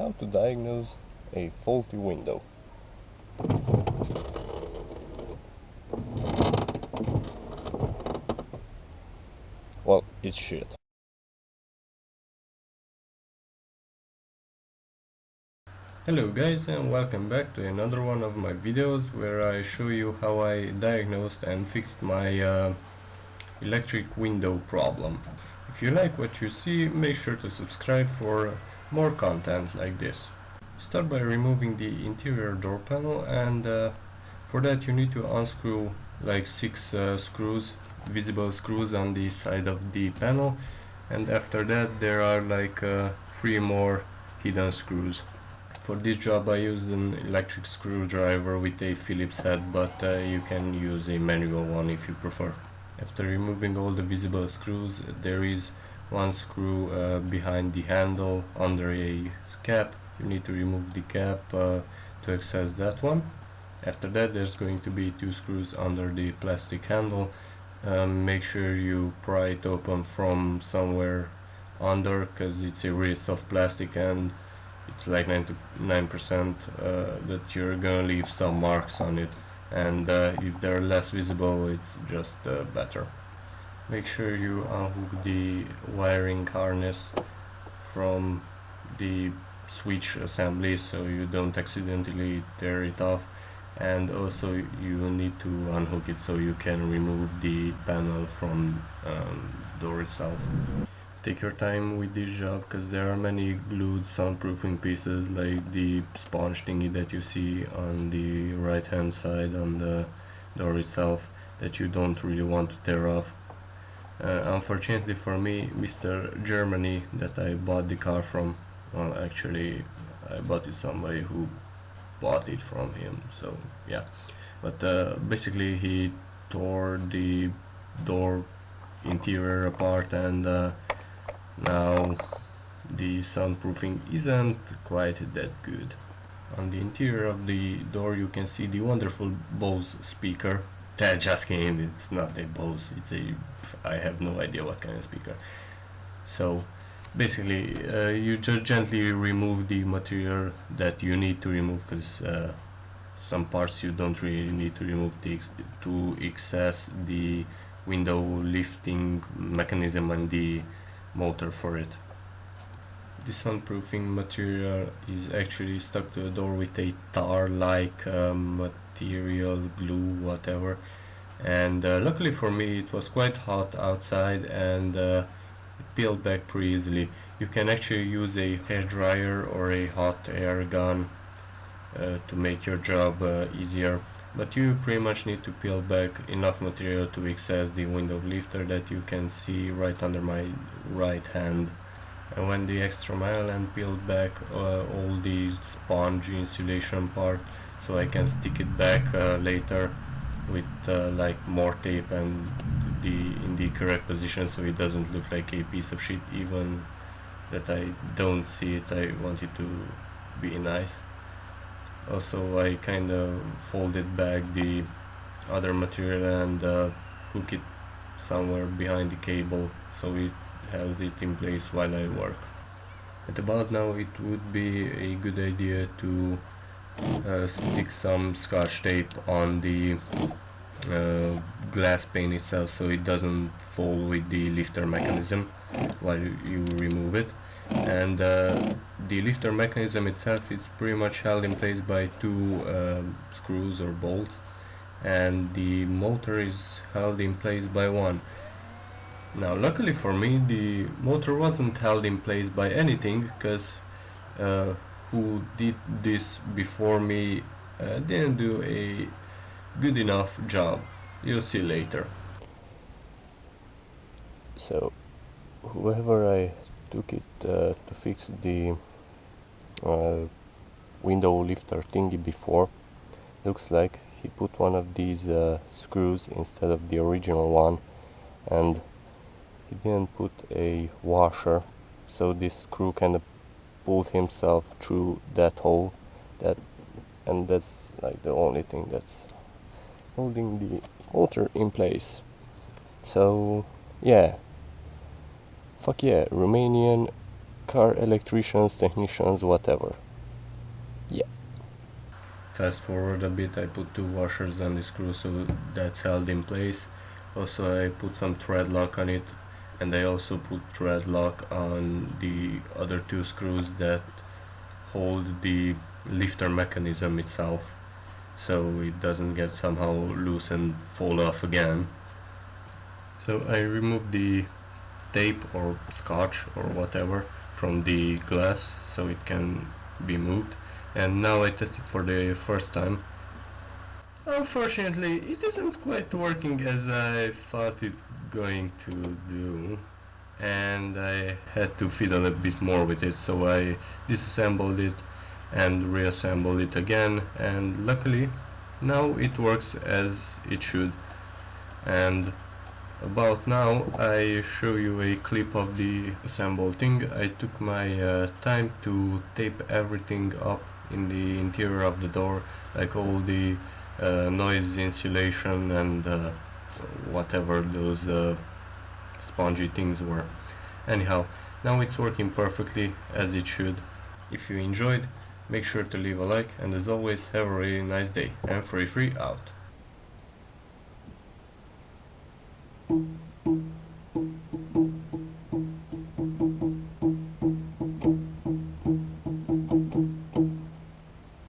how to diagnose a faulty window. Well, it's shit. Hello guys, and welcome back to another one of my videos where I show you how I diagnosed and fixed my electric window problem. If you like what you see, make sure to subscribe for more content like this. Start by removing the interior door panel, and for that you need to unscrew like 6 screws, visible screws on the side of the panel, and after that there are like 3 more hidden screws. For this job I used an electric screwdriver with a Phillips head, but you can use a manual one if you prefer. After removing all the visible screws, there is one screw behind the handle under a cap. You need to remove the cap to access that one. After that there's going to be 2 screws under the plastic handle. Make sure you pry it open from somewhere under, because it's a really soft plastic and it's like 99% that you're gonna leave some marks on it, and if they're less visible it's just better. Make sure you unhook the wiring harness from the switch assembly so you don't accidentally tear it off, and also you need to unhook it so you can remove the panel from door itself. Take your time with this job because there are many glued soundproofing pieces like the sponge thingy that you see on the right hand side on the door itself that you don't really want to tear off. Unfortunately for me, Mr. Germany that I bought the car from, well actually I bought it somebody who bought it from him, so yeah, but basically he tore the door interior apart, and now the soundproofing isn't quite that good. On the interior of the door you can see the wonderful Bose speaker. Just kidding, it's not a Bose, I have no idea what kind of speaker. So basically you just gently remove the material that you need to remove, because some parts you don't really need to remove to access the window lifting mechanism and the motor for it. The soundproofing material is actually stuck to the door with a tar-like material, glue, whatever, and luckily for me it was quite hot outside and it peeled back pretty easily. You can actually use a hair dryer or a hot air gun to make your job easier, but you pretty much need to peel back enough material to access the window lifter that you can see right under my right hand. And when the extra mile and peeled back all the sponge insulation part, so I can stick it back later with like more tape and in the correct position so it doesn't look like a piece of shit. Even that I don't see it, I want it to be nice. Also I kinda folded back the other material and hook it somewhere behind the cable so it held it in place while I work. At about now it would be a good idea to stick some scotch tape on the glass pane itself so it doesn't fall with the lifter mechanism while you remove it. And the lifter mechanism itself is pretty much held in place by 2 screws or bolts, and the motor is held in place by 1. Now luckily for me the motor wasn't held in place by anything, because who did this before me didn't do a good enough job. You'll see later. So whoever I took it to fix the window lifter thingy before, looks like he put one of these screws instead of the original one, and he didn't put a washer, so this screw kind of pulled himself through that hole, and that's like the only thing that's holding the motor in place. So yeah, fuck yeah, Romanian car electricians, technicians, whatever. Yeah. Fast forward a bit, I put two washers on the screw so that's held in place. Also I put some thread lock on it, and I also put thread lock on the other two screws that hold the lifter mechanism itself, so it doesn't get somehow loose and fall off again. So I removed the tape or scotch or whatever from the glass so it can be moved, and now I test it for the first time. Unfortunately, it isn't quite working as I thought it's going to do, and I had to fiddle a bit more with it, so I disassembled it and reassembled it again, and luckily now it works as it should. And about now I show you a clip of the assembled thing. I took my time to tape everything up in the interior of the door, like all the noise insulation and whatever those spongy things were. Anyhow, now it's working perfectly as it should. If you enjoyed, make sure to leave a like, and as always, have a really nice day. And free out.